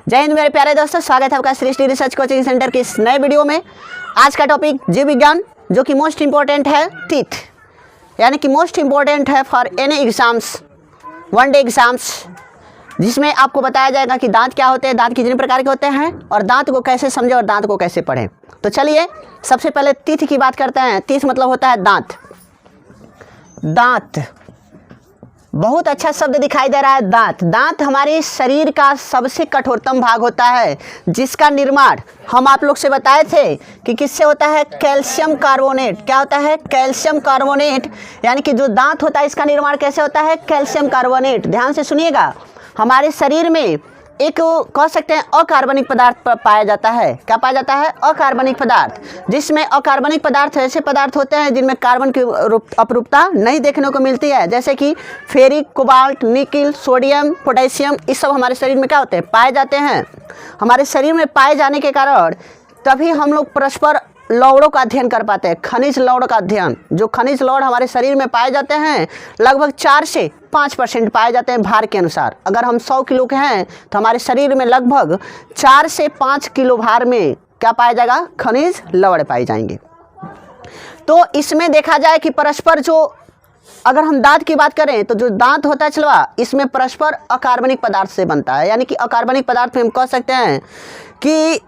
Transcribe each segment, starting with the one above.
जय हिंद मेरे प्यारे दोस्तों, स्वागत है आपका सृष्टि रिसर्च कोचिंग सेंटर की इस नए वीडियो में। आज का टॉपिक जीव विज्ञान, जो कि मोस्ट इंपॉर्टेंट है टीथ, यानी कि मोस्ट इंपॉर्टेंट है for any exams, one day exams, जिसमें आपको बताया जाएगा कि दांत क्या होते हैं, दांत कितने प्रकार के होते हैं और दांत को कैसे समझें और दांत को कैसे पढ़ें। तो चलिए सबसे पहले टीथ की बात करते हैं। टीथ मतलब होता है दांत। दांत बहुत अच्छा शब्द दिखाई दे रहा है। दांत दांत हमारे शरीर का सबसे कठोरतम भाग होता है, जिसका निर्माण हम आप लोग से बताए थे कि किससे होता है, कैल्शियम कार्बोनेट। क्या होता है? Calcium carbonate. यानी कि जो दांत होता है इसका निर्माण कैसे होता है? Calcium carbonate. ध्यान से सुनिएगा, हमारे शरीर में एक कह सकते हैं अकार्बनिक पदार्थ पाया जाता है। क्या पाया जाता है? अकार्बनिक पदार्थ, जिसमें अकार्बनिक पदार्थ ऐसे पदार्थ होते हैं जिनमें कार्बन की अपरूपता नहीं देखने को मिलती है, जैसे कि ferric, cobalt, nickel, sodium, potassium. इस सब हमारे शरीर में क्या होते हैं? पाए जाते हैं। हमारे शरीर में पाए जाने के कारण तभी हम लोग परस्पर लौड़ों का अध्ययन कर पाते हैं। खनिज लौड़ का अध्ययन, जो खनिज लौड़ हमारे शरीर में पाए जाते हैं लगभग 4 से 5% पाए जाते हैं भार के अनुसार। अगर हम 100 किलो के हैं तो हमारे शरीर में लगभग 4 से 5 किलो भार में क्या पाया जाएगा? खनिज लवण पाए जाएंगे। तो इसमें देखा जाए कि परस्पर जो, अगर हम दांत की बात करें तो जो दांत होता है चलवा, इसमें परस्पर अकार्बनिक पदार्थ से बनता है। यानी कि अकार्बनिक पदार्थ में हम कह सकते हैं कि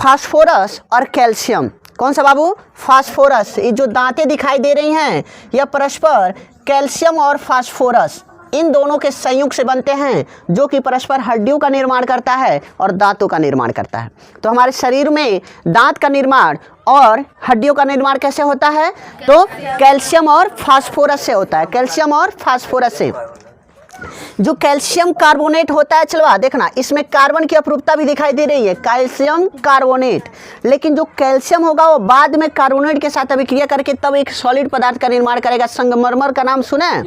फास्फोरस और कैल्शियम। कौन सा बाबू? फास्फोरस। ये जो दांतें दिखाई दे रही हैं यह परस्पर कैल्शियम और फास्फोरस इन दोनों के संयुक्त से बनते हैं, जो कि परस्पर हड्डियों का निर्माण करता है और दांतों का निर्माण करता है। तो हमारे शरीर में दांत का निर्माण और हड्डियों का निर्माण कैसे होता है? तो कैल्शियम और फास्फोरस से होता है। कैल्शियम और फास्फोरस से। जो कैल्शियम कार्बोनेट होता है चलवा, देखना इसमें कार्बन की अपरूपता भी दिखाई दे रही है, कैल्शियम कार्बोनेट। लेकिन जो कैल्शियम होगा वो बाद में कार्बोनेट के साथ अभिक्रिया करके तब एक सॉलिड पदार्थ का निर्माण करेगा। संगमरमर का नाम सुना है?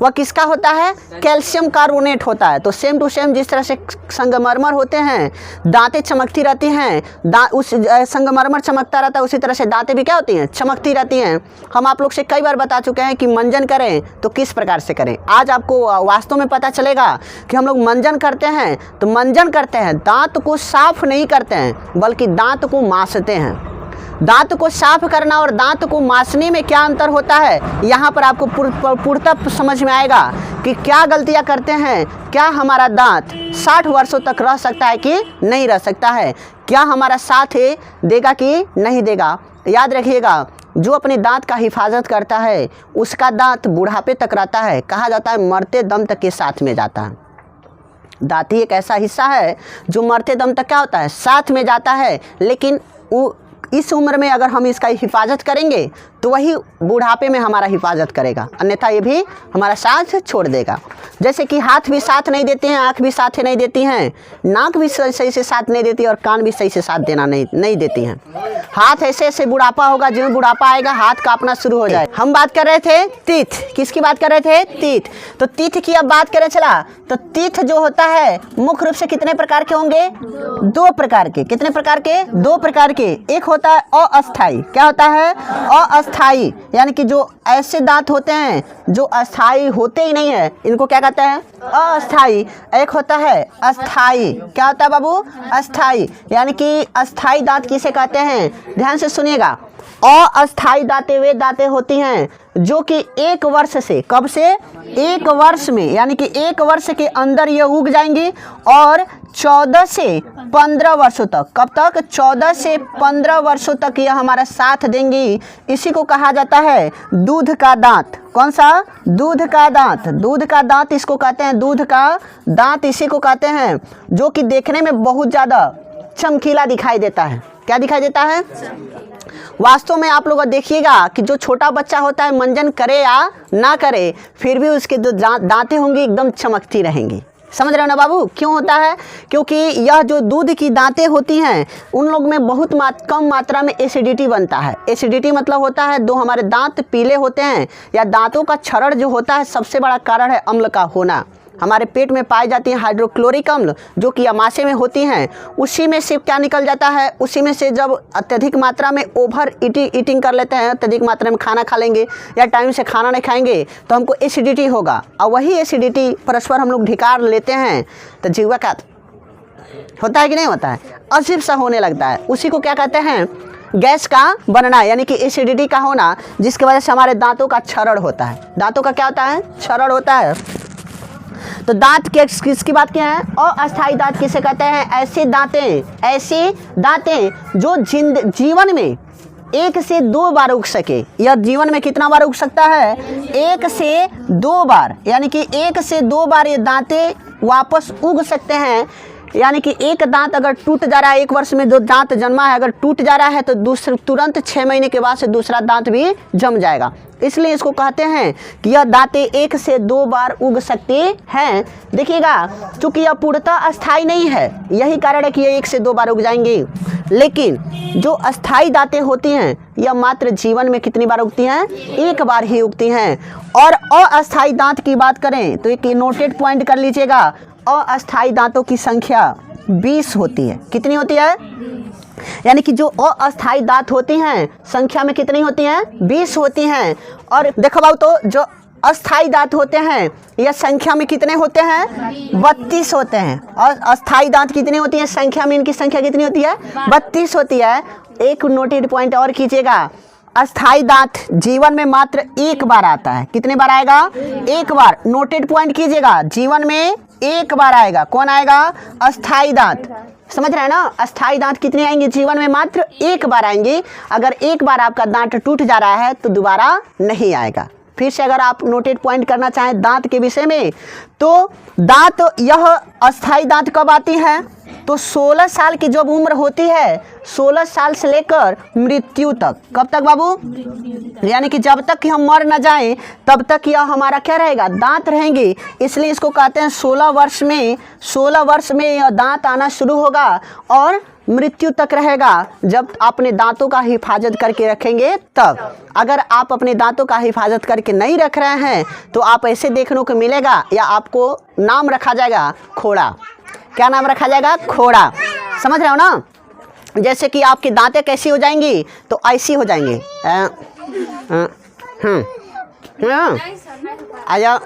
वह किसका होता है? कैल्शियम कार्बोनेट होता है। तो सेम टू सेम जिस तरह से संगमरमर होते हैं, दांतें चमकती रहती हैं, उस संगमरमर चमकता रहता है, उसी तरह से दांतें भी क्या होती हैं? चमकती रहती हैं। हम आप लोग से कई बार बता चुके हैं कि मंजन करें तो किस प्रकार से करें। आज आपको वास्तव में पता चलेगा कि हम लोग मंजन करते हैं तो मंजन करते हैं, दांत को साफ नहीं करते हैं बल्कि दांत को मांसते हैं। दांत को साफ करना और दांत को मांसने में क्या अंतर होता है, यहाँ पर आपको पूर्णतः समझ में आएगा कि क्या गलतियाँ करते हैं। क्या हमारा दांत 60 वर्षों तक रह सकता है कि नहीं रह सकता है? क्या हमारा साथ देगा कि नहीं देगा? याद रखिएगा, जो अपने दांत का हिफाजत करता है उसका दांत बुढ़ापे तक रहता है। कहा जाता है मरते दम तक के साथ में जाता है। दांत ही एक ऐसा हिस्सा है जो मरते दम तक क्या होता है? साथ में जाता है। लेकिन इस उम्र में अगर हम इसका हिफाजत करेंगे तो वही बुढ़ापे में हमारा हिफाजत करेगा, अन्यथा ये भी हमारा साथ छोड़ देगा। जैसे कि हाथ भी साथ नहीं देते हैं, आँख भी साथ नहीं देती हैं, नाक भी सही से साथ नहीं देती और कान भी सही से साथ देना नहीं देती हैं। हाथ ऐसे ऐसे बुढ़ापा होगा, जिसमें बुढ़ापा आएगा हाथ कांपना शुरू हो जाए। हम बात कर रहे थे टीथ। किसकी बात कर रहे थे? टीथ। तो टीथ की अब बात करें चला, तो टीथ जो होता है मुख्य रूप से कितने प्रकार के होंगे? 2 प्रकार के। कितने प्रकार के? 2 प्रकार के। एक होता है अस्थाई। क्या होता है? अस्थाई, यानी कि जो ऐसे दांत होते हैं जो अस्थाई होते ही नहीं है, इनको क्या कहते हैं? अस्थाई। एक होता है अस्थाई। क्या होता है बाबू? अस्थाई। यानी कि अस्थाई दांत किसे कहते हैं? ध्यान से सुनिएगा, अस्थाई दांतें वे दांतें होती हैं जो कि 1 वर्ष से, कब से? 1 वर्ष में, यानी कि 1 वर्ष के अंदर ये उग जाएंगी और 14 से 15 वर्षों तक। कब तक? 14 से 15 वर्षों तक यह हमारा साथ देंगी। इसी को कहा जाता है दूध का दांत। कौन सा? दूध का दांत। दूध का दांत इसको कहते हैं, दूध का दांत इसी को कहते हैं, जो कि देखने में बहुत ज़्यादा चमकीला दिखाई देता है। क्या दिखाई देता है? वास्तव में आप लोग देखिएगा कि जो छोटा बच्चा होता है मंजन करे या ना करे, फिर भी उसके जो दांतें होंगी एकदम चमकती रहेंगी। समझ रहे हो ना बाबू? क्यों होता है? क्योंकि यह जो दूध की दांतें होती हैं उन लोग में बहुत कम मात्रा में एसिडिटी बनता है। एसिडिटी मतलब होता है दो हमारे दांत पीले होते हैं, या दांतों का क्षरण जो होता है सबसे बड़ा कारण है अम्ल का होना। हमारे पेट में पाई जाती हैं हाइड्रोक्लोरिक अम्ल, जो कि अमाशय में होती हैं। उसी में से क्या निकल जाता है? उसी में से जब अत्यधिक मात्रा में ओवर ईटिंग कर लेते हैं, अत्यधिक मात्रा में खाना खा लेंगे या टाइम से खाना नहीं खाएंगे तो हमको एसिडिटी होगा, और वही एसिडिटी परस्पर हम लोग ढिकार लेते हैं तो जीवा का होता है कि नहीं होता है, अजीब सा होने लगता है। उसी को क्या कहते हैं, गैस का बनना, यानी कि एसिडिटी का होना, जिसकी वजह से हमारे दांतों का क्षरण होता है। दांतों का क्या होता है, क्षरण होता है। तो दांत किसकी बात की है, अस्थायी दांत किसे कहते हैं, ऐसी दांतें जो जीवन में 1 से 2 बार उग सके। यह जीवन में कितना बार उग सकता है, 1 से 2 बार, यानी कि 1 से 2 बार ये दांतें वापस उग सकते हैं। यानी कि एक दांत अगर टूट जा रहा है, 1 वर्ष में जो दांत जन्मा है अगर टूट जा रहा है तो तुरंत 6 महीने के बाद से दूसरा दांत भी जम जाएगा। इसलिए इसको कहते हैं कि यह दांतें 1 से 2 बार उग सकती हैं। देखिएगा, चूंकि यह पूर्णतः अस्थायी नहीं है, यही कारण है कि यह 1 से 2 बार उग जाएंगी। लेकिन जो अस्थायी दांतें होती हैं यह मात्र जीवन में कितनी बार उगती हैं, 1 बार ही उगती हैं। और अस्थायी दांत की बात करें तो एक नोटेड पॉइंट कर लीजिएगा, अस्थायी दांतों की संख्या 20 होती है। कितनी होती है, यानी कि जो अस्थायी दांत होती हैं संख्या में कितनी होती हैं, 20 होती हैं। और देखो बाबू, तो जो अस्थायी दांत होते हैं यह संख्या में कितने होते हैं, 32 होते हैं। और अस्थायी दांत कितनी होती है, संख्या में इनकी संख्या कितनी होती है, 32 होती है। एक नोटेड पॉइंट और कीजिएगा, अस्थायी दांत जीवन में मात्र 1 बार आता है। कितने बार आएगा, 1 बार। नोटेड पॉइंट कीजिएगा, जीवन में 1 बार आएगा। कौन आएगा, अस्थायी दांत। समझ रहे हैं ना, अस्थायी दांत कितनी आएंगी, जीवन में मात्र 1 बार आएंगी। अगर 1 बार आपका दांत टूट जा रहा है तो दोबारा नहीं आएगा। फिर से अगर आप नोटेड पॉइंट करना चाहें दांत के विषय में, तो दांत यह अस्थायी दांत कब आती है, तो 16 साल की जब उम्र होती है, 16 साल से लेकर मृत्यु तक। कब तक बाबू, यानी कि जब तक कि हम मर न जाएं तब तक यह हमारा क्या रहेगा, दांत रहेंगे। इसलिए इसको कहते हैं 16 वर्ष में यह दांत आना शुरू होगा और मृत्यु तक रहेगा। जब अपने दांतों का हिफाजत करके रखेंगे तब। अगर आप अपने दांतों का हिफाजत करके नहीं रख रहे हैं तो आप ऐसे देखने को मिलेगा, या आपको नाम रखा जाएगा खोड़ा। क्या नाम रखा जाएगा, खोड़ा। समझ रहे हो ना, जैसे कि आपकी दांतें कैसी हो जाएंगी, तो ऐसी हो जाएंगी। आया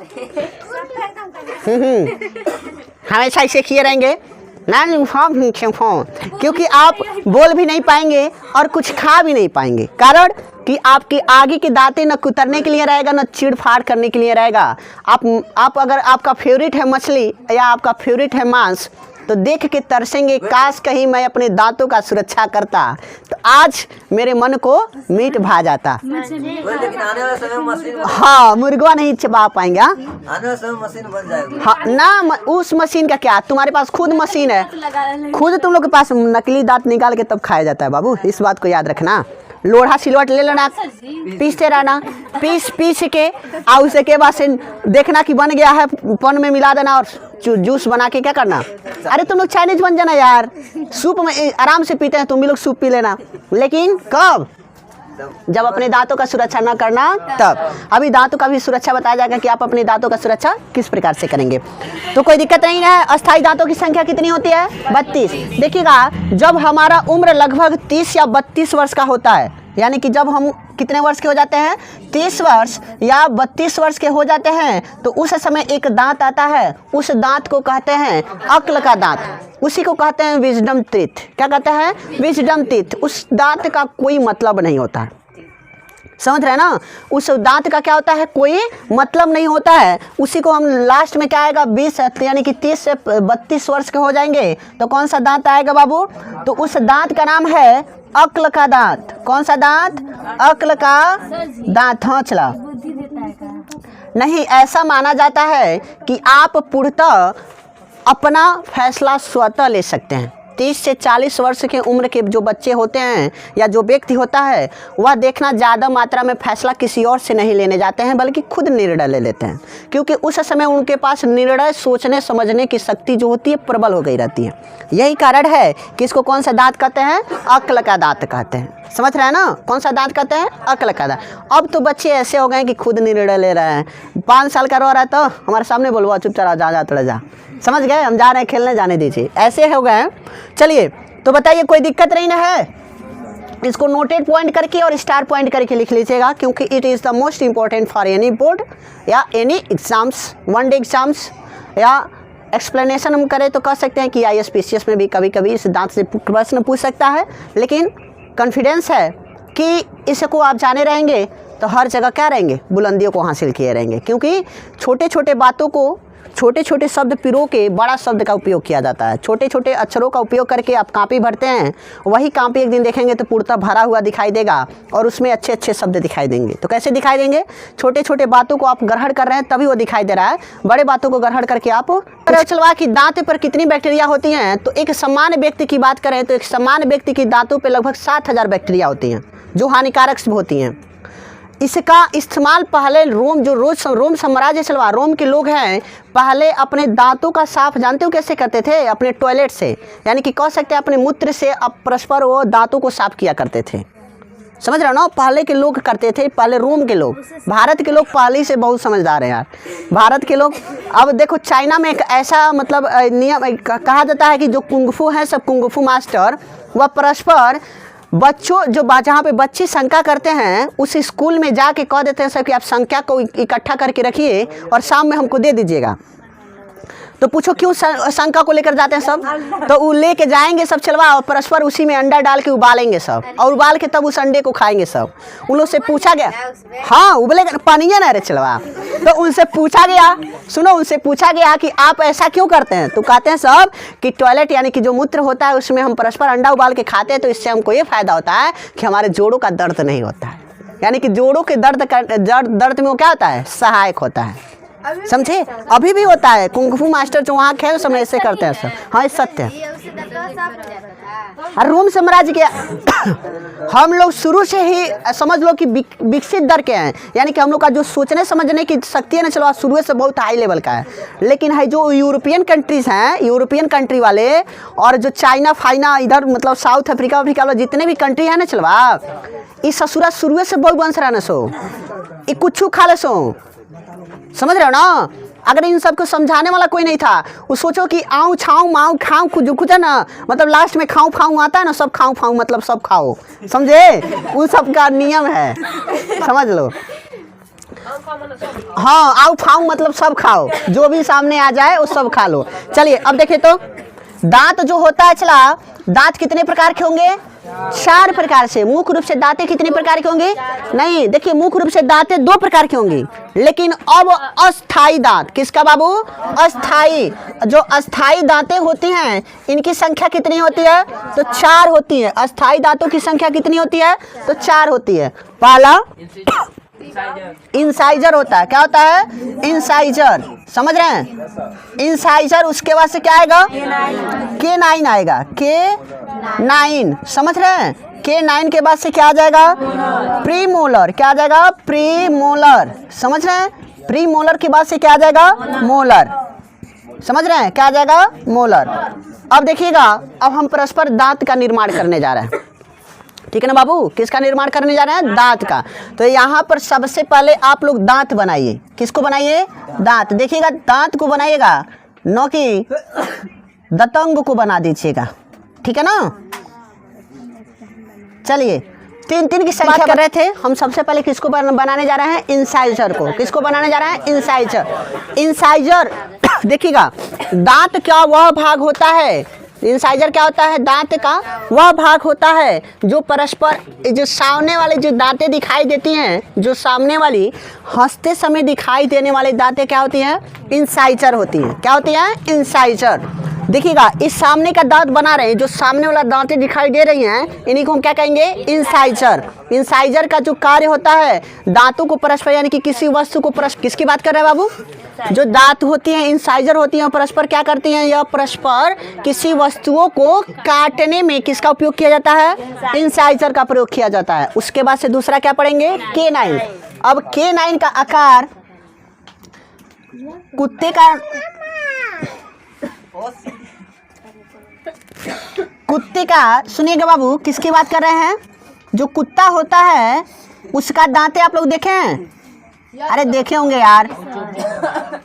हमेशा ऐसे किए रहेंगे ना, क्योंकि आप बोल भी नहीं पाएंगे और कुछ खा भी नहीं पाएंगे। कारण कि आपकी आगे की दांतें न कुतरने के लिए रहेगा न चीड़ फाड़ करने के लिए रहेगा। आप अगर आपका फेवरेट है मछली या आपका फेवरेट है मांस, तो देख के तरसेंगे, काश कहीं मैं अपने दांतों का सुरक्षा करता तो आज मेरे मन को मीट भा जाता। लेकिन आने वाले समय में मशीन हाँ, मुर्गा नहीं चबा पाएंगे। आने वाले समय में मशीन बन जाएगी। हाँ ना, उस मशीन का क्या, तुम्हारे पास खुद मशीन है, खुद तुम लोग के पास नकली दांत निकाल के तब खाया जाता है बाबू। इस बात को याद रखना। लोढ़ा सिलवट ले लेना, पीसते रहना, पीस के और उसे के बाद से देखना कि बन गया है, पन में मिला देना और जूस बना के क्या करना। अरे तुम लोग चाइनीज बन जाना यार, सूप में आराम से पीते हैं, तुम भी लोग सूप पी लेना। लेकिन कब, जब अपने दांतों का सुरक्षा न करना तब। अभी दांतों का भी सुरक्षा बताया जाएगा कि आप अपने दांतों का सुरक्षा किस प्रकार से करेंगे। तो कोई दिक्कत नहीं है। अस्थायी दांतों की संख्या कितनी होती है, 32। देखिएगा, जब हमारा उम्र लगभग 30 या 32 वर्ष का होता है, यानी कि जब हम कितने वर्ष के हो जाते हैं, 30 वर्ष या 32 वर्ष के हो जाते हैं, तो उस समय एक दांत आता है। उस दांत को कहते हैं अक्ल का दांत। उसी को कहते हैं विजडम टीथ। क्या कहते हैं, विजडम टीथ। उस दांत का कोई मतलब नहीं होता, समझ रहे ना। उस दांत का क्या होता है, कोई मतलब नहीं होता है। उसी को हम लास्ट में क्या आएगा, 20 यानी कि 30 से 32 वर्ष के हो जाएंगे तो कौन सा दांत आएगा बाबू, तो उस दांत का नाम है अक्ल का दांत। कौन सा दांत, अक्ल का दांत। हाँ चला नहीं, ऐसा माना जाता है कि आप पूर्णतः अपना फैसला स्वतः ले सकते हैं। 30 से 40 वर्ष के उम्र के जो बच्चे होते हैं या जो व्यक्ति होता है, वह देखना ज़्यादा मात्रा में फैसला किसी और से नहीं लेने जाते हैं, बल्कि खुद निर्णय ले लेते हैं। क्योंकि उस समय उनके पास निर्णय सोचने समझने की शक्ति जो होती है प्रबल हो गई रहती है। यही कारण है कि इसको कौन सा दांत कहते हैं, अक्ल का दांत कहते हैं। समझ रहे हैं ना, कौन सा दांत कहते हैं, अक्ल का दांत। अब तो बच्चे ऐसे हो गए कि खुद निर्णय ले रहे हैं। 5 साल का रो रहा है तो हमारे सामने बोलवा, चुपचाप जा थोड़ा जा, समझ गए, हम जा रहे हैं खेलने, जाने दीजिए, ऐसे हो गए। चलिए तो बताइए, कोई दिक्कत नहीं ना है। इसको नोटेड पॉइंट करके और स्टार पॉइंट करके लिख लीजिएगा, क्योंकि it is the most important for any board या एनी एग्जाम्स, 1 डे एग्जाम्स या एक्सप्लेनेशन हम करें तो कह सकते हैं कि ISPCS में भी कभी कभी इस दांत से प्रश्न पूछ सकता है, लेकिन कॉन्फिडेंस है कि इसको आप जाने रहेंगे तो हर जगह क्या रहेंगे, बुलंदियों को हासिल किए रहेंगे, क्योंकि छोटे छोटे बातों को, छोटे छोटे शब्द पिरो के बड़ा शब्द का उपयोग किया जाता है। छोटे छोटे अक्षरों का उपयोग करके आप कापी भरते हैं, वही कापी एक दिन देखेंगे तो पूर्णतः भरा हुआ दिखाई देगा और उसमें अच्छे अच्छे शब्द दिखाई देंगे। तो कैसे दिखाई देंगे? छोटे छोटे बातों को आप ग्रहण कर रहे हैं तभी वो दिखाई दे रहा है, बड़े बातों को ग्रहण करके आप चलवा कि दांत पर कितनी बैक्टीरिया होती हैं। तो एक सामान्य व्यक्ति की बात करें तो एक सामान्य व्यक्ति की दांतों पर लगभग 7000 बैक्टीरिया होती हैं जो हानिकारक होती हैं। इसका इस्तेमाल पहले रोम साम्राज्य चलवा, रोम के लोग हैं, पहले अपने दांतों का साफ जानते हो कैसे करते थे? अपने टॉयलेट से, यानी कि कह सकते हैं अपने मूत्र से अब परस्पर वो दांतों को साफ किया करते थे। समझ रहे हो ना? पहले के लोग करते थे, पहले रोम के लोग। भारत के लोग पहले ही से बहुत समझदार हैं यार, भारत के लोग। अब देखो चाइना में एक ऐसा मतलब नियम कहा जाता है कि जो कुंगफू हैं, सब कुंगफू मास्टर, वह परस्पर बच्चों जो जहाँ पे बच्चे शंका करते हैं उस स्कूल में जाके कह देते हैं सब कि आप संख्या को इकट्ठा करके रखिए और शाम में हमको दे दीजिएगा। तो पूछो क्यों शंका को लेकर जाते हैं सब? तो वो लेके जाएंगे सब चलवा और परस्पर उसी में अंडा डाल के उबालेंगे सब, और उबाल के तब उस अंडे को खाएंगे सब। उन लोग से पूछा गया, हाँ उबलेगा पानी है ना रे चलवा। तो उनसे पूछा गया, सुनो, उनसे पूछा गया कि आप ऐसा क्यों करते हैं? तो कहते हैं सब कि टॉयलेट यानी कि जो मूत्र होता है उसमें हम परस्पर अंडा उबाल के खाते हैं, तो इससे हमको ये फायदा होता है कि हमारे जोड़ों का दर्द नहीं होता है, यानी कि जोड़ों के दर्द में वो क्या होता है, सहायक होता है। समझे? अभी भी होता है, कुंगफू मास्टर जो वहाँ खेल समय ऐसे करते हैं सब। हाँ, सत्य है। रोम साम्राज्य के हम लोग शुरू से ही समझ लो कि विकसित दर के हैं, यानी कि हम लोग का जो सोचने समझने की शक्ति है ना चलो शुरू से बहुत हाई लेवल का है। लेकिन है जो यूरोपियन कंट्रीज हैं, यूरोपियन कंट्री वाले और जो चाइना फाइना इधर मतलब साउथ अफ्रीका वाले जितने भी कंट्री है ना चलवा, इस ससुरा शुरू से बहुत वंश रहना सो, ये कुछ खा ले सो। समझ रहे हो ना? अगर इन सबको समझाने वाला कोई नहीं था, वो सोचो कि आऊँ छाऊँ माऊँ खाऊँ कुछ है ना, मतलब लास्ट में खाऊँ फाऊँ आता है ना, सब खाऊँ फाऊँ मतलब सब खाओ, समझे? उन सब का नियम है, समझ लो। हाँ, आऊ फाऊँ मतलब सब खाओ, जो भी सामने आ जाए वो सब खा लो। चलिए अब देखें तो दांत जो होता है चला, दांत कितने प्रकार के होंगे? 4 प्रकार से। मुख्य रूप से दांतें कितने प्रकार के होंगे? नहीं, देखिए मुख्य रूप से दांतें 2 प्रकार की होंगी, लेकिन अब अस्थाई दांत, किसका बाबू? अस्थाई। जो अस्थाई दांतें होती हैं इनकी संख्या कितनी होती है? तो 4 होती है। अस्थाई दांतों की संख्या कितनी होती है? तो 4 होती है। पहला इंसाइजर होता है। क्या होता है? इंसाइजर। समझ रहे हैं? इंसाइजर, उसके बाद से क्या आएगा? K9 आएगा। K9 समझ रहे हैं? K9 के बाद से क्या आ जाएगा? प्रीमोलर। क्या आ जाएगा? प्रीमोलर। समझ रहे हैं? प्रीमोलर के बाद से क्या आ जाएगा? मोलर। समझ रहे हैं? क्या आ जाएगा? मोलर। अब देखिएगा, अब हम परस्पर दांत का निर्माण करने जा रहे हैं, ठीक है ना बाबू? किसका निर्माण करने जा रहे हैं? दांत का। तो यहाँ पर सबसे पहले आप लोग दांत बनाइए। किसको बनाइए? दांत। देखिएगा दांत को बनाइएगा, न कि दतंग को बना दीजिएगा, ठीक है ना? चलिए 3 की संख्या कर रहे थे हम। सबसे पहले किसको बनाने जा रहे हैं? इंसाइजर को। किसको बनाने जा रहे हैं? इंसाइजर। इंसाइजर देखिएगा, दांत क्या वह भाग होता है, इंसाइजर क्या होता है? दांत का वह भाग होता है जो परस्पर जो सामने वाली जो दांतें दिखाई देती हैं, जो सामने वाली हंसते समय दिखाई देने वाली दांतें क्या होती हैं? इंसाइजर होती हैं। क्या होती हैं? इंसाइजर। देखिएगा, इस सामने का दांत बना रहे हैं, जो सामने वाला दांतें दिखाई दे रही हैं, इन्हीं को हम क्या कहेंगे? इंसाइजर। इंसाइजर का जो कार्य होता है दांतों को परस्पर, यानी कि किसी वस्तु को परस्पर, किसकी बात कर रहे हैं बाबू? जो दांत होती हैं इंसाइजर होती हैं, परस्पर क्या करती हैं? यह परस्पर किसी वस्तुओं को काटने में किसका उपयोग किया जाता है? इंसाइजर का प्रयोग किया जाता है। उसके बाद से दूसरा क्या पढ़ेंगे? K9। अब K9 का आकार कुत्ते का, कुत्ते का, सुनिएगा बाबू, किसकी बात कर रहे हैं? जो कुत्ता होता है उसका दांतें आप लोग देखे हैं? अरे देखे होंगे यार,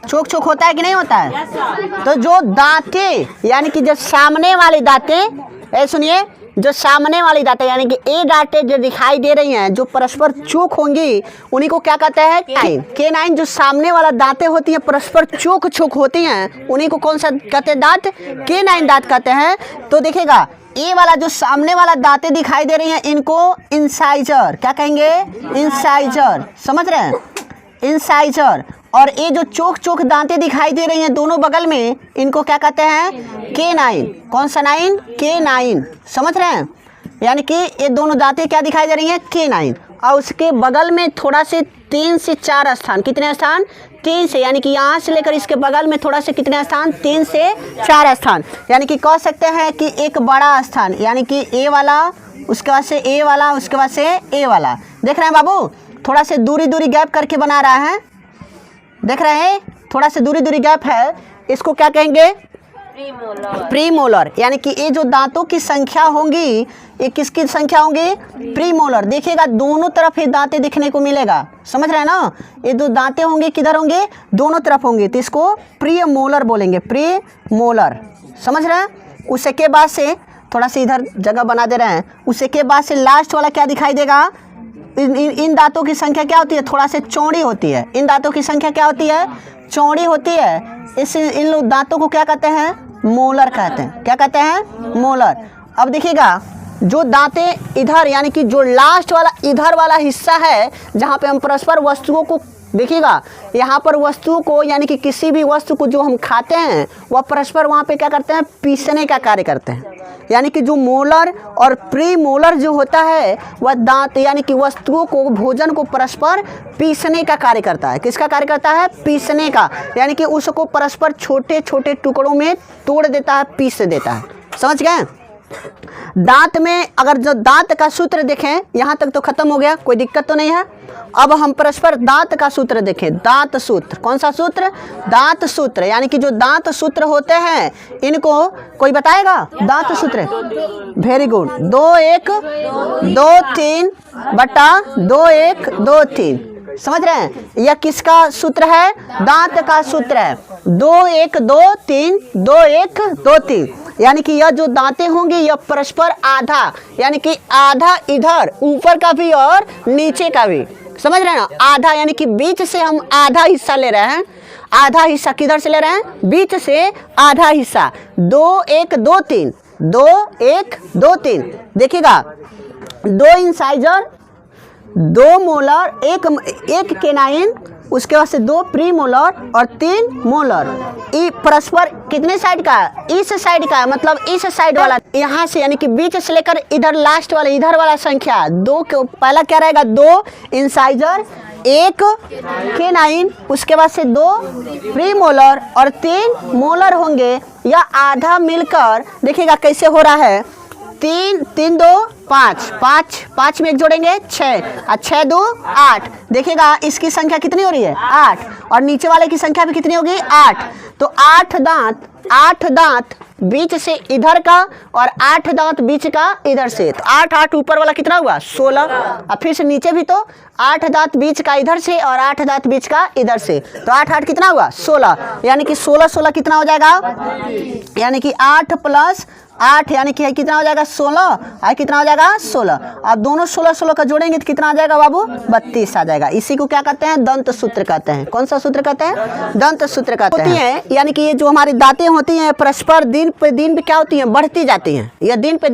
चोक चोक होता है कि नहीं होता है? तो जो दांतें यानी कि जो सामने वाले दांतें, सुनिए, जो सामने वाली दांतें यानी कि ए दांतें जो दिखाई दे रही हैं जो परस्पर चोक होंगी उन्हीं को क्या कहते हैं? केनाइन। जो सामने वाला दांतें होती हैं परस्पर चोक होती हैं उन्हीं को कौन सा कहते हैं? दांत। केनाइन दांत कहते हैं। तो देखिएगा ए वाला जो सामने वाला दांतें दिखाई दे रही हैं इनको इंसाइजर क्या कहेंगे? इंसाइजर। समझ रहे हैं? इंसाइजर। और ये जो चोक दांतें दिखाई दे रही हैं दोनों बगल में इनको क्या कहते हैं? केनाइन। कौन सा नाइन? केनाइन। समझ रहे हैं? यानी कि ये दोनों दांतें क्या दिखाई दे रही हैं? केनाइन। और उसके बगल में थोड़ा से 3 से 4 स्थान। कितने स्थान? 3 से, यानी कि यहाँ से लेकर इसके बगल में थोड़ा से कितने स्थान? 3 से 4 स्थान। यानी कि कह सकते हैं कि एक बड़ा स्थान, यानी कि ए वाला, उसके बाद से ए वाला, उसके बाद से ए वाला। देख रहे हैं बाबू? थोड़ा से दूरी गैप करके बना रहा है। देख रहे हैं? थोड़ा से दूरी गैप है। इसको क्या कहेंगे? प्रीमोलर। यानी कि ये जो दांतों की संख्या होंगी ये किसकी संख्या होंगी? प्रीमोलर। देखिएगा दोनों तरफ ये दांतें दिखने को मिलेगा। समझ रहे हैं ना? ये जो दांतें होंगे किधर होंगे? दोनों तरफ होंगे। तो इसको प्रीमोलर बोलेंगे। प्रीमोलर। समझ रहे हैं? उसे के बाद से थोड़ा सा इधर जगह बना दे रहे हैं। उसे के बाद से लास्ट वाला क्या दिखाई देगा? इन दांतों की संख्या क्या होती है? थोड़ा से चौड़ी होती है। इन दांतों की संख्या क्या होती है? चौड़ी होती है। इन लोग दांतों को क्या कहते हैं? मोलर कहते हैं। क्या कहते हैं? मोलर। अब देखिएगा जो दांतें इधर यानी कि जो लास्ट वाला इधर वाला हिस्सा है जहाँ पे हम परस्पर वस्तुओं को देखिएगा, यहाँ पर वस्तुओं को यानी कि किसी भी वस्तु को जो हम खाते हैं वह परस्पर वहाँ पे क्या करते हैं? पीसने का कार्य करते हैं। यानी कि जो मोलर और प्री मोलर जो होता है वह दांत यानी कि वस्तुओं को, भोजन को परस्पर पीसने का कार्य करता है। किसका कार्य करता है? पीसने का। यानी कि उसको परस्पर छोटे छोटे टुकड़ों में तोड़ देता है, पीस देता है। समझ गए? दांत में अगर जो दांत का सूत्र देखें यहाँ तक तो खत्म हो गया, कोई दिक्कत तो नहीं है। अब हम परस्पर दांत का सूत्र देखें। दांत सूत्र। कौन सा सूत्र? दांत सूत्र। यानी कि जो दांत सूत्र होते हैं इनको कोई बताएगा? दांत सूत्र। Very good. 2 1 2 3 बटा 2 1 2 3। समझ रहे हैं? यह किसका सूत्र है? दांत का सूत्र है। 2 1 2 3 2 1 2 3। यानी कि यह जो दांतें होंगी यह परस्पर आधा यानी कि आधा इधर ऊपर का भी और नीचे का भी। समझ रहे हैं ना? आधा यानी कि बीच से हम आधा हिस्सा ले रहे हैं। आधा हिस्सा किधर से ले रहे हैं? बीच से आधा हिस्सा। 2 1 2 3 2 1 2 3। देखिएगा 2 इंसाइजर, 2 मोलर, एक केनाइन, उसके बाद से 2 प्री मोलर और 3 मोलर। ये परस्पर कितने साइड का है? इस साइड का है। मतलब इस साइड वाला यहाँ से यानी कि बीच से लेकर इधर लास्ट वाला इधर वाला संख्या 2 के पहला क्या रहेगा? 2 इंसाइजर, 1 केनाइन, उसके बाद से 2 प्री मोलर और 3 मोलर होंगे। या आधा मिलकर देखिएगा कैसे हो रहा है। 3 3 2 5 5 5 में 1 जोड़ेंगे 6 और 6 2 8। देखिएगा इसकी संख्या कितनी हो रही है? 8। और नीचे वाले की संख्या भी कितनी होगी? 8। तो 8 दांत बीच से इधर का और 8 दांत बीच का इधर से। तो 8 8 ऊपर वाला कितना हुआ? 16। और फिर से नीचे भी तो 8 दांत बीच का इधर से और 8 दांत बीच का इधर से। तो 8 8 कितना हुआ? 16। यानी कि 16 16 कितना हो जाएगा? यानी कि 8 + 8 यानी कि कितना हो जाएगा? 16। और कितना हो जाएगा? 16। अब दोनों 16 16 का जोड़ेंगे तो कितना आ जाएगा बाबू? 32 आ जाएगा। इसी को क्या कहते हैं? दंत सूत्र कहते हैं। कौन सा सूत्र कहते हैं? दंत सूत्र कहते हैं। यानी कि ये जो हमारी दांतें होती हैं परस्पर दिन पे क्या होती हैं? बढ़ती जाती हैं। या दिन पर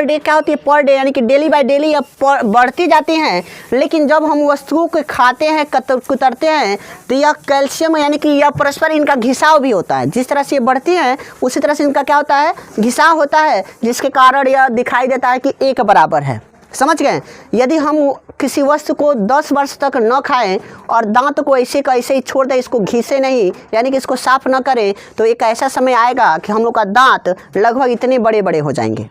डे क्या होती है? पर डे यानी कि डेली बाय डेली या बढ़ती जाती हैं। लेकिन जब हम वस्तुओं को खाते हैं, कुतरते हैं, तो यह कैल्शियम यानी कि यह परस्पर इनका घिसाव भी होता है। जिस तरह से ये बढ़ती हैं उसी तरह से इनका क्या होता है? घिसाव होता है, जिसके कारण यह दिखाई देता है कि एक बराबर है। समझ गए? यदि हम किसी वस्तु को 10 वर्ष तक न खाएं और दांत को ऐसे का ऐसे ही छोड़ दें, इसको घिसे नहीं यानी कि इसको साफ न करें, तो एक ऐसा समय आएगा कि हम लोग का दांत लगभग इतने बड़े बड़े हो जाएंगे।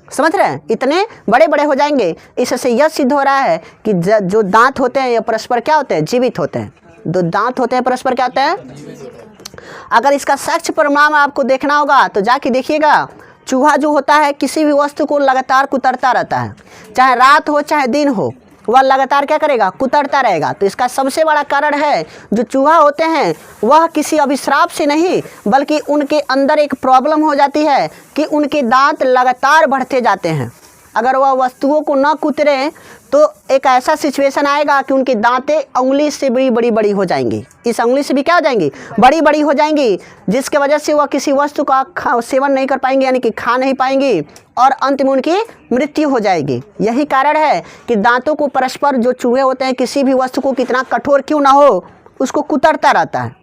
समझ रहे हैं? इतने बड़े बड़े हो जाएंगे। इससे यह सिद्ध हो रहा है कि जो दांत होते हैं ये परस्पर क्या होते हैं? जीवित होते हैं। जो दांत होते हैं परस्पर क्या होते हैं? अगर इसका साक्ष्य प्रमाण आपको देखना होगा तो जाके देखिएगा। चूहा जो होता है किसी भी वस्तु को लगातार कुतरता रहता है, चाहे रात हो चाहे दिन हो, वह लगातार क्या करेगा, कुतरता रहेगा। तो इसका सबसे बड़ा कारण है जो चूहा होते हैं वह किसी अभिश्राप से नहीं बल्कि उनके अंदर एक प्रॉब्लम हो जाती है कि उनके दांत लगातार बढ़ते जाते हैं। अगर वह वस्तुओं को न कुतरे तो एक ऐसा सिचुएशन आएगा कि उनकी दांतें उंगली से बड़ी बड़ी हो जाएंगी, इस उंगली से भी क्या हो जाएंगी, बड़ी बड़ी हो जाएंगी, जिसके वजह से वह किसी वस्तु का सेवन नहीं कर पाएंगे, यानी कि खा नहीं पाएंगी और अंत में उनकी मृत्यु हो जाएगी। यही कारण है कि दांतों को परस्पर जो चूहे होते हैं किसी भी वस्तु को कितना कठोर क्यों ना हो उसको कुतरता रहता है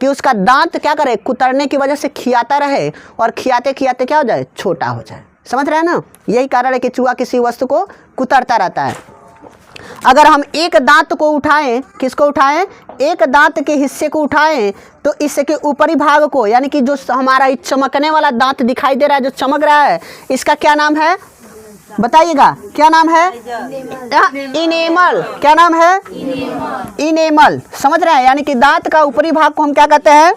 कि उसका दांत क्या करे, कुतरने की वजह से खियाता रहे और खियाते खियाते क्या हो जाए, छोटा हो जाए। समझ रहे हैं ना, यही कारण है कि चूहा किसी वस्तु को कुतरता रहता है। अगर हम एक दांत को उठाएं, किसको उठाएं, एक दांत के हिस्से को उठाएं तो इसके ऊपरी भाग को, यानी कि जो हमारा चमकने वाला दांत दिखाई दे रहा है, जो चमक रहा है, इसका क्या नाम है बताइएगा, क्या नाम है, इनेमल। क्या नाम है, इनेमल। समझ रहे हैं, यानी कि दांत का ऊपरी भाग को हम क्या कहते हैं,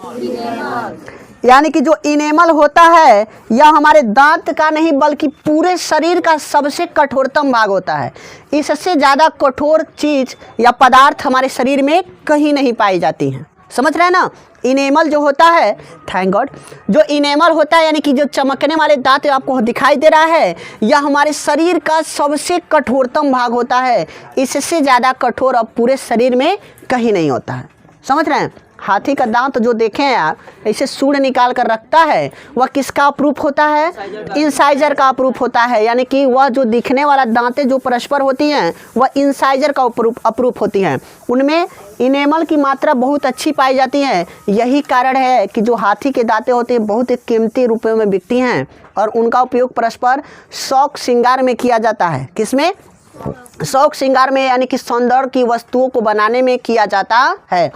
यानी कि जो इनेमल होता है यह हमारे दांत का नहीं बल्कि पूरे शरीर का सबसे कठोरतम भाग होता है। इससे ज़्यादा कठोर चीज़ या पदार्थ हमारे शरीर में कहीं नहीं पाई जाती हैं। समझ रहे हैं ना, इनेमल जो होता है, थैंक गॉड, जो इनेमल होता है यानी कि जो चमकने वाले दांत आपको दिखाई दे रहा है यह हमारे शरीर का सबसे कठोरतम भाग होता है। इससे ज़्यादा कठोर अब पूरे शरीर में कहीं नहीं होता है। समझ रहे हैं, हाथी का दांत जो देखें आप, ऐसे सूंड निकाल कर रखता है, वह किसका अप्रूप होता है, इंसाइजर का अप्रूप होता है। यानी कि वह जो दिखने वाला दांतें जो परस्पर होती हैं वह इंसाइजर का अप्रूप होती हैं, उनमें इनेमल की मात्रा बहुत अच्छी पाई जाती है। यही कारण है कि जो हाथी के दांतें होते हैं बहुत कीमती रुपयों में बिकती हैं और उनका उपयोग परस्पर शौक श्रृंगार में किया जाता है। किसमें, शौक श्रृंगार में, यानी कि सौंदर्य की वस्तुओं को बनाने में किया जाता है।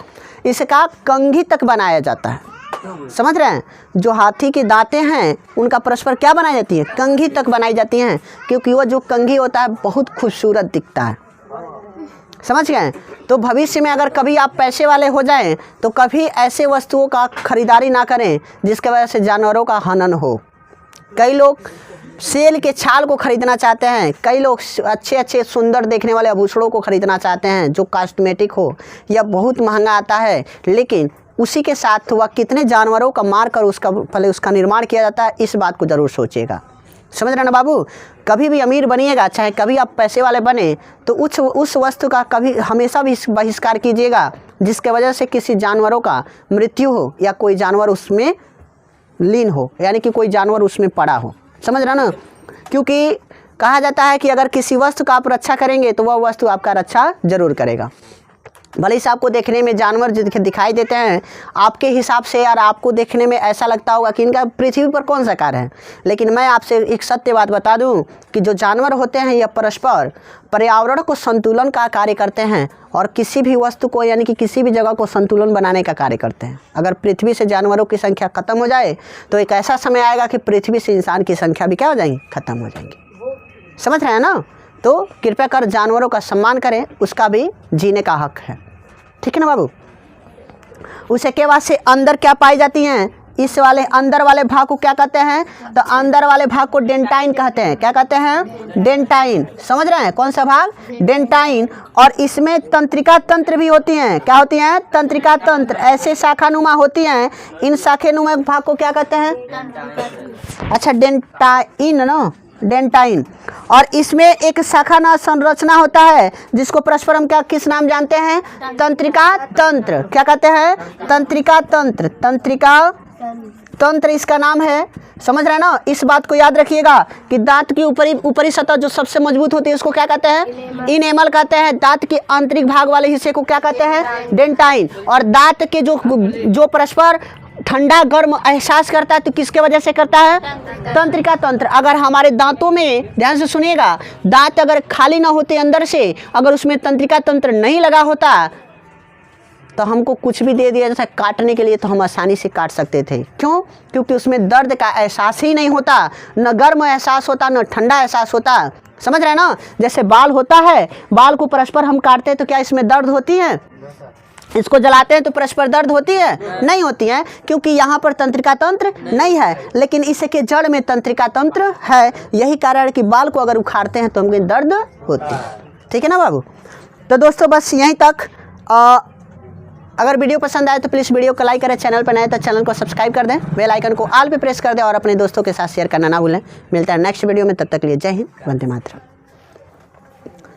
इसका कंघी तक बनाया जाता है। समझ रहे हैं, जो हाथी के दांतें हैं उनका परस्पर क्या बनाई जाती है, कंघी तक बनाई जाती हैं, क्योंकि वह जो कंघी होता है बहुत खूबसूरत दिखता है। समझ गए। तो भविष्य में अगर कभी आप पैसे वाले हो जाएं तो कभी ऐसे वस्तुओं का खरीदारी ना करें जिसके वजह से जानवरों का हनन हो। कई लोग सेल के छाल को खरीदना चाहते हैं, कई लोग अच्छे अच्छे सुंदर देखने वाले आभूषणों को खरीदना चाहते हैं जो कॉस्मेटिक हो, यह बहुत महंगा आता है, लेकिन उसी के साथ वह कितने जानवरों का मार कर पहले उसका निर्माण किया जाता है, इस बात को ज़रूर सोचिएगा। समझ रहे ना बाबू, कभी भी अमीर बनिएगा, चाहे कभी आप पैसे वाले बने, तो उस वस्तु का कभी हमेशा भी बहिष्कार कीजिएगा जिसके वजह से किसी जानवरों का मृत्यु हो या कोई जानवर उसमें लीन हो, यानी कि कोई जानवर उसमें पड़ा हो। समझ रहे ना, क्योंकि कहा जाता है कि अगर किसी वस्तु का आप रक्षा करेंगे तो वह वस्तु आपका रक्षा जरूर करेगा। भले ही आपको देखने में जानवर जो दिखाई देते हैं आपके हिसाब से यार आपको देखने में ऐसा लगता होगा कि इनका पृथ्वी पर कौन सा कार्य है, लेकिन मैं आपसे एक सत्य बात बता दूं कि जो जानवर होते हैं यह परस्पर पर्यावरण को संतुलन का कार्य करते हैं और किसी भी वस्तु को यानी कि किसी भी जगह को संतुलन बनाने का कार्य करते हैं। अगर पृथ्वी से जानवरों की संख्या खत्म हो जाए तो एक ऐसा समय आएगा कि पृथ्वी से इंसान की संख्या भी क्या हो जाएंगी, खत्म हो जाएंगी। समझ रहे हैं ना, तो कृपया कर जानवरों का सम्मान करें, उसका भी जीने का हक है, ठीक है ना बाबू। उसे के बाद से अंदर क्या पाई जाती हैं, इस वाले अंदर वाले भाग को क्या कहते हैं, तो अंदर वाले भाग को डेंटाइन कहते हैं। क्या कहते हैं, डेंटाइन। समझ रहे हैं, कौन सा भाग, डेंटाइन। और इसमें तंत्रिका तंत्र भी होती हैं। क्या होती हैं, तंत्रिका तंत्र, ऐसे शाखानुमा होती हैं। इन शाखानुमा भाग को क्या कहते हैं, अच्छा डेंटाइन ना, डेंटाइन। और इसमें एक शाखा संरचना होता है जिसको परस्पर हम क्या किस नाम जानते हैं, तंत्रिका तंत्र। क्या कहते हैं, तंत्रिका तंत्र, तंत्रिका तंत्र इसका नाम है। समझ रहे हैं ना, इस बात को याद रखिएगा कि दांत की ऊपरी सतह जो सबसे मजबूत होती है उसको क्या कहते हैं, इनेमल कहते हैं। दांत के आंतरिक भाग वाले हिस्से को क्या कहते हैं, डेंटाइन। और दांत के जो परस्पर ठंडा गर्म एहसास करता है तो किसके वजह से करता है, तंत्रिका तंत्र। अगर हमारे दांतों में, ध्यान से सुनिएगा, दांत अगर खाली ना होते अंदर से, अगर उसमें तंत्रिका तंत्र नहीं लगा होता तो हमको कुछ भी दे दिया जैसा काटने के लिए तो हम आसानी से काट सकते थे। क्यों, क्योंकि उसमें दर्द का एहसास ही नहीं होता, न गर्म एहसास होता न ठंडा एहसास होता। समझ रहे हैं ना, जैसे बाल होता है, बाल को परस्पर हम काटते हैं तो क्या इसमें दर्द होती है, इसको जलाते हैं तो परस्पर दर्द होती है, नहीं होती है, क्योंकि यहाँ पर तंत्रिका तंत्र नहीं है, लेकिन इसके जड़ में तंत्रिका तंत्र है। यही कारण है कि बाल को अगर उखाड़ते हैं तो हमें दर्द होती है। ठीक है ना बाबू। तो दोस्तों बस यहीं तक। अगर वीडियो पसंद आए तो प्लीज़ वीडियो को लाइक करें, चैनल पर नए तो चैनल को सब्सक्राइब कर दें, बेल आइकन को ऑल पे प्रेस कर दें और अपने दोस्तों के साथ शेयर करना ना भूलें। मिलता है नेक्स्ट वीडियो में, तब तक के लिए जय हिंद, वंदे मातरम।